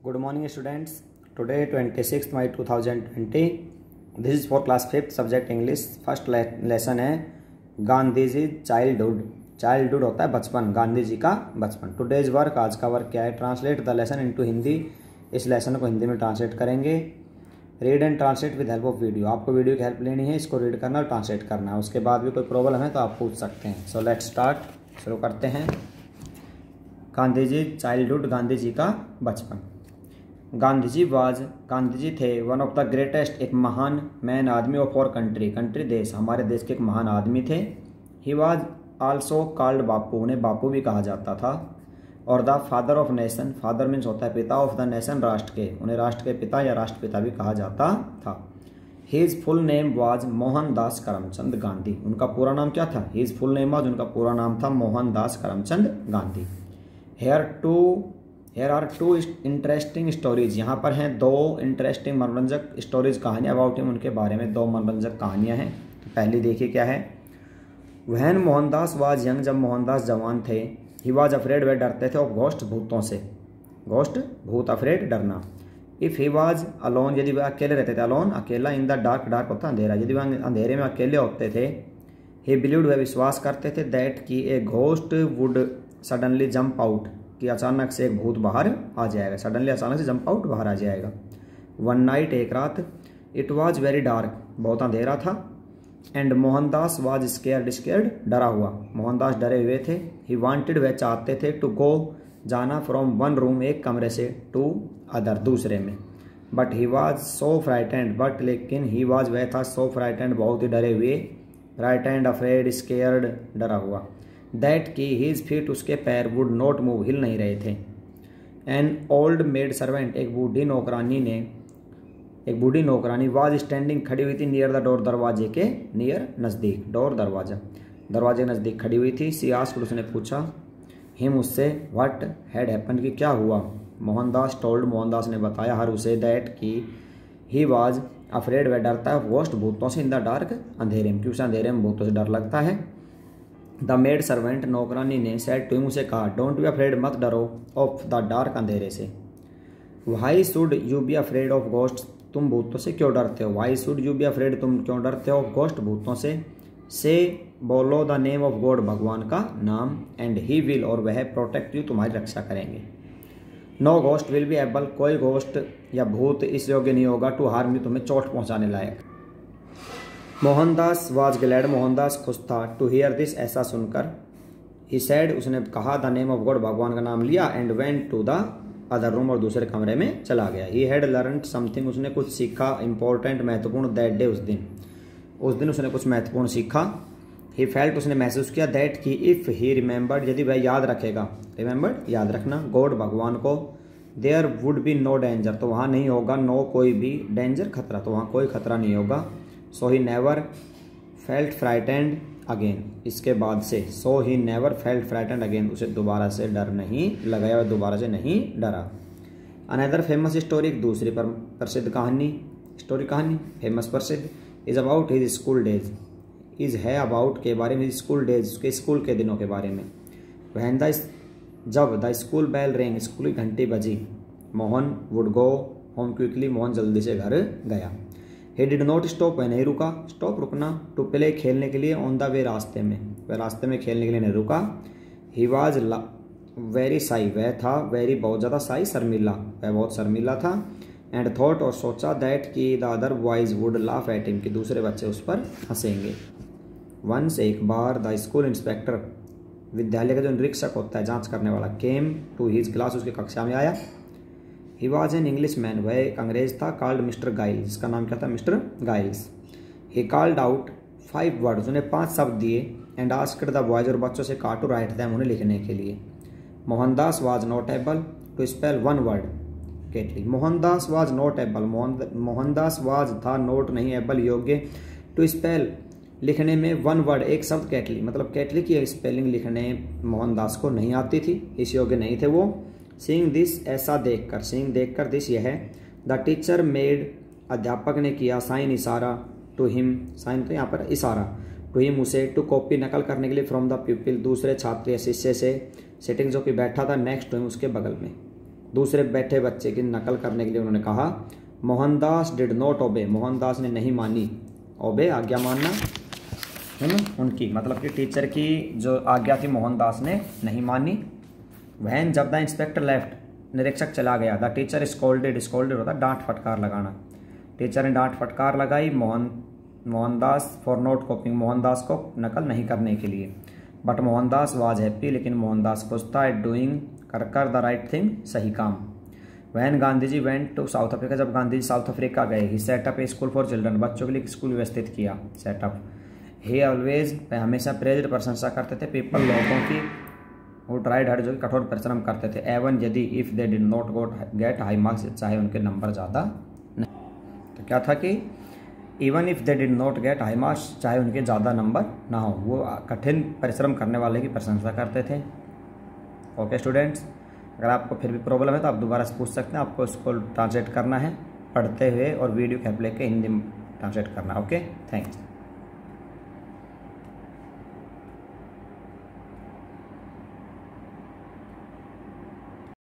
Good morning students. Today 26th May 2020. This is for class 5th subject English. First lesson है Gandhi ji childhood. Childhood होता है बचपन, गांधी जी का बचपन। टुडेज वर्क, आज का वर्क क्या है? Translate the lesson into Hindi. इस लेसन को हिंदी में ट्रांसलेट करेंगे। Read and translate with help of video. आपको वीडियो की हेल्प लेनी है, इसको रीड करना और ट्रांसलेट करना है। उसके बाद भी कोई प्रॉब्लम है तो आप पूछ सकते हैं। So let's start. शुरू करते हैं। गांधी जी चाइल्डहुड, गांधी जी का बचपन। गांधी जी थे वन ऑफ द ग्रेटेस्ट, एक महान मैन आदमी ऑफ और कंट्री देश, हमारे देश के एक महान आदमी थे। ही वाज आल्सो कॉल्ड बापू, उन्हें बापू भी कहा जाता था। और the father of nation, father means होता है पिता, ऑफ द नेशन राष्ट्र के, उन्हें राष्ट्र के पिता या राष्ट्रपिता भी कहा जाता था। His full name was Mohandas Karamchand Gandhi. उनका पूरा नाम क्या था? हिज फुल नेम वाज, उनका पूरा नाम था Mohandas Karamchand Gandhi. Here are two interesting stories. यहाँ पर हैं दो इंटरेस्टिंग मनोरंजक स्टोरीज, कहानियाँ अबाउट हिम, उनके बारे में दो मनोरंजक कहानियाँ हैं। पहली देखिए क्या है। व्हेन मोहनदास वाज यंग, जब मोहनदास जवान थे, ही वाज अफ्रेड, वे डरते थे, ऑफ घोस्ट, भूतों से। घोस्ट, भूत, अफ्रेड, डरना। इफ ही वाज अलोन, यदि वह अकेले रहते थे, अलोन अकेला, इन द डार्क, डार्क होता अंधेरा, यदि वह अंधेरे में अकेले होते थे, ही बिलीव्ड, वह विश्वास करते थे, दैट की a ghost would suddenly jump out, कि अचानक से एक भूत बाहर आ जाएगा। सडनली, अचानक से जंप आउट, बाहर आ जाएगा। वन नाइट, एक रात, इट वॉज वेरी डार्क, बहुत अंधेरा था। एंड मोहनदास वाज स्केर्ड, डरा हुआ। मोहनदास डरे हुए थे। ही वांटेड, वह चाहते थे, टू गो, जाना, फ्रॉम वन रूम, एक कमरे से, टू अदर, दूसरे में। But he was so frightened, but लेकिन ही वॉज, वह था, सो फ्राइटेंड, बहुत ही डरे हुए, फ्राइटेंड, अफ्रेड, स्केर्ड, डरा हुआ, दैट की हिज फीट, उसके पैर, वुड नॉट मूव, हिल नहीं रहे थे। एन ओल्ड मेड सर्वेंट, एक बूढ़ी नौकरानी वाज स्टैंडिंग, खड़ी हुई थी, नियर द डोर, दरवाजे के नियर, नज़दीक, डोर दरवाजा, दरवाजे नज़दीक खड़ी हुई थी। सी आस्क्ड, उसने पूछा, हिम, उससे, व्हाट हैड हैपन, की क्या हुआ। मोहनदास टोल्ड, मोहनदास ने बताया, हर उसे, दैट की ही वाज अफ्रेड, वह डरता है, घोस्ट, भूतों से, इन द डार्क, अंधेरे में, क्यों से अंधेरे में भूतों से डर लगता है। द मेड सर्वेंट, नौकरानी ने, सेड टू हिम, उसे कहा, डोंट बी अफ्रेड, मत डरो, ऑफ द डार्क, अंधेरे से। Why should you be afraid of ghost, तुम भूतों से क्यों डरते हो। Why should you be afraid, तुम क्यों डरते हो, घोस्ट, भूतों से। से, बोलो, द नेम ऑफ गॉड, भगवान का नाम। एंड ही विल, और वह, प्रोटेक्ट यू, तुम्हारी रक्षा करेंगे। No ghost will be able, कोई घोस्ट या भूत इस योग्य नहीं होगा, टू हार्म यू, तुम्हें चोट पहुंचाने लायक। मोहनदास वाज ग्लैड, मोहनदास खुश था, टू हियर दिस, ऐसा सुनकर। ही सेड, उसने कहा, द नेम ऑफ गॉड, भगवान का नाम लिया। And went to the other room, और दूसरे कमरे में चला गया। ही हैड लर्नड समथिंग, उसने कुछ सीखा, इंपॉर्टेंट, महत्वपूर्ण, दैट डे, उस दिन उसने कुछ महत्वपूर्ण सीखा। ही फेल्ट, उसने महसूस किया, दैट की इफ ही रिमेंबर्ड, यदि वह याद रखेगा, रिमेंबर्ड, याद रखना, गॉड, भगवान को, there would be no danger, तो वहाँ नहीं होगा, नो, कोई भी, डेंजर, खतरा, तो वहाँ कोई खतरा नहीं होगा। So he never felt frightened again, इसके बाद से, so he never felt frightened again, उसे दोबारा से डर नहीं लगाया, और दोबारा से नहीं डरा। अनदर फेमस स्टोरी, एक दूसरी पर प्रसिद्ध कहानी, कहानी फेमस, प्रसिद्ध, is about his school days, is है अबाउट के बारे में, स्कूल डेज, उसके स्कूल के दिनों के बारे में। वहन द, जब the school bell ring, school की घंटी बजी, Mohan would go home quickly, Mohan जल्दी से घर गया। He did not stop, वह नहीं रुका, स्टॉप, रुकना, टू प्ले, खेलने के लिए, ऑन द वे, रास्ते में, वह रास्ते में खेलने के लिए नहीं रुका। He was वेरी साई, वह था, वेरी, बहुत ज़्यादा, साई, शर्मिला, वह बहुत शर्मिला था। एंड थॉट, और सोचा, दैट की the other boys would laugh at him, कि दूसरे बच्चे उस पर हंसेंगे। वंस, एक बार, द स्कूल इंस्पेक्टर, विद्यालय का जो निरीक्षक होता है, जांच करने वाला, केम टू हिज क्लास, उसकी कक्षा में आया। He was an English man, वह एक अंग्रेज था, कॉल्ड मिस्टर गाइल्स, जिसका नाम क्या था, mister Giles. He called out 5 words, उन्हें 5 शब्द दिए। एंड आस्क्ड द बॉयज, और बच्चों से कहा, टू राइट देम, उन्हें लिखने के लिए। Mohandas was not able to spell one word, correctly, Mohandas was not able, Mohandas was था, नॉट नहीं, एबल योग्य, टू स्पेल लिखने में, वन वर्ड, एक शब्द, केटली, मतलब केटली की स्पेलिंग लिखने मोहनदास को नहीं आती थी, इस योग्य नहीं थे वो। सीइंग दिस, ऐसा देखकर, सीइंग देखकर, दिस यह है, द टीचर मेड, अध्यापक ने किया, साइन, इशारा, टू हिम, साइन तो यहाँ पर इशारा, टू हिम, उसे, टू कॉपी, नकल करने के लिए, फ्रॉम द पीपल, दूसरे छात्र या शिष्य से, सिटिंग, जो कि बैठा था, नेक्स्ट टू हिम, उसके बगल में। दूसरे बैठे बच्चे की नकल करने के लिए उन्होंने कहा Mohandas did not obey, Mohandas ने नहीं मानी, ओबे आज्ञा मानना है ना उनकी, मतलब कि टीचर की जो आज्ञा थी मोहनदास ने नहीं मानी। वहन जब द इंस्पेक्टर लेफ्ट, निरीक्षक चला गया, द टीचर स्कोल्डेड, स्कोल्डेड होता डांट फटकार लगाना, टीचर ने डांट फटकार लगाई Mohandas for not copying, Mohandas को नकल नहीं करने के लिए। बट मोहनदास वाज हैप्पी, लेकिन मोहनदास खुश था एट डूइंग, कर द राइट थिंग, सही काम। When Gandhi ji went to South Africa, जब गांधी जी साउथ अफ्रीका गए, he set up a school for children, बच्चों के लिए स्कूल व्यवस्थित किया, सेटअप। ही ऑलवेज, हमेशा प्रेज्ड, प्रशंसा करते थे, पीपल, लोगों की, वो ट्राइड हार्ड, जो कठोर परिश्रम करते थे, एवन यदि, if they did not get high marks, चाहे उनके नंबर ज़्यादा नहीं। तो क्या था कि even if they did not get high marks, चाहे उनके ज़्यादा नंबर ना हो, वो कठिन परिश्रम करने वाले की प्रशंसा करते थे। ओके स्टूडेंट्स, अगर आपको फिर भी प्रॉब्लम है तो आप दोबारा से पूछ सकते हैं, आपको उसको ट्रांसलेट करना है पढ़ते हुए और वीडियो कैप लेके हिंदी में ट्रांसलेट करना। Okay, thanks.